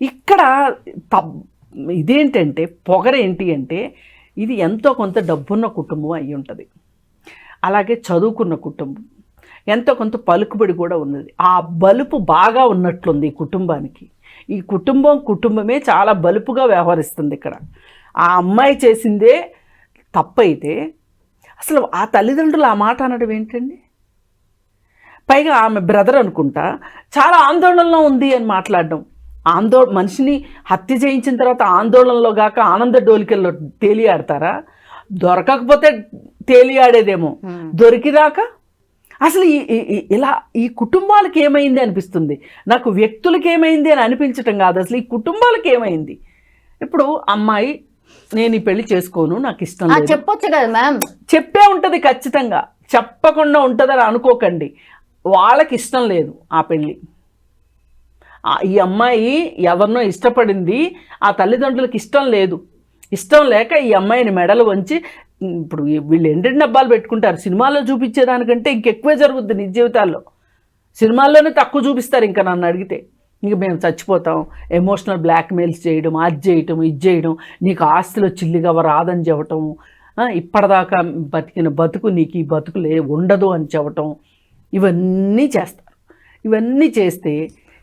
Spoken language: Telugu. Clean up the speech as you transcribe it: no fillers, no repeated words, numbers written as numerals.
ఇక్కడ ఇదేంటంటే పొగరేంటి అంటే ఇది ఎంతో కొంత డబ్బున్న కుటుంబం అయి ఉంటుంది, అలాగే చదువుకున్న కుటుంబం, ఎంతో కొంత పలుకుబడి కూడా ఉన్నది. ఆ బలుపు బాగా ఉన్నట్లుంది ఈ కుటుంబానికి. ఈ కుటుంబమే చాలా బలుపుగా వ్యవహరిస్తుంది. ఇక్కడ ఆ అమ్మాయి చేసిందే తప్పైతే అసలు ఆ తల్లిదండ్రులు ఆ మాట అనడం ఏంటండి? పైగా ఆమె బ్రదర్ అనుకుంటా చాలా ఆందోళనలో ఉంది అని మాట్లాడడం. మనిషిని హత్య చేయించిన తర్వాత ఆందోళనలో గాక ఆనంద డోలికల్లో తేలియాడతారా? దొరకకపోతే తేలియాడేదేమో, దొరికిదాకా అసలు ఇలా ఈ కుటుంబాలకు ఏమైంది అనిపిస్తుంది నాకు. వ్యక్తులకి ఏమైంది అని అనిపించటం కాదు, అసలు ఈ కుటుంబాలకు ఏమైంది. ఇప్పుడు అమ్మాయి నేను ఈ పెళ్లి చేసుకోను, నాకు ఇష్టం లేదు చెప్పొచ్చు కదా మ్యామ్. చెప్పే ఉంటుంది ఖచ్చితంగా, చెప్పకుండా ఉంటుందని అనుకోకండి. వాళ్ళకి ఇష్టం లేదు ఆ పెళ్ళి. ఈ అమ్మాయి ఎవరినో ఇష్టపడింది, ఆ తల్లిదండ్రులకు ఇష్టం లేదు. ఇష్టం లేక ఈ అమ్మాయిని మెడలు వంచి, ఇప్పుడు వీళ్ళు ఎండెండి డబ్బాలు పెట్టుకుంటారు, సినిమాల్లో చూపించేదానికంటే ఇంకెక్కువే జరుగుద్ది నిజ జీవితాల్లో. సినిమాల్లోనే తక్కువ చూపిస్తారు. ఇంకా నన్ను అడిగితే ఇంక మేము చచ్చిపోతాం, ఎమోషనల్ బ్లాక్మెయిల్స్ చేయడం, అది చేయటం ఇది చేయడం, నీకు ఆస్తిలో చిల్లిగవ రాదని చెప్పటం, ఇప్పటిదాకా బతికిన బతుకు నీకు ఈ బతుకులే ఉండదు అని చెప్పటం, ఇవన్నీ చేస్తారు. ఇవన్నీ చేస్తే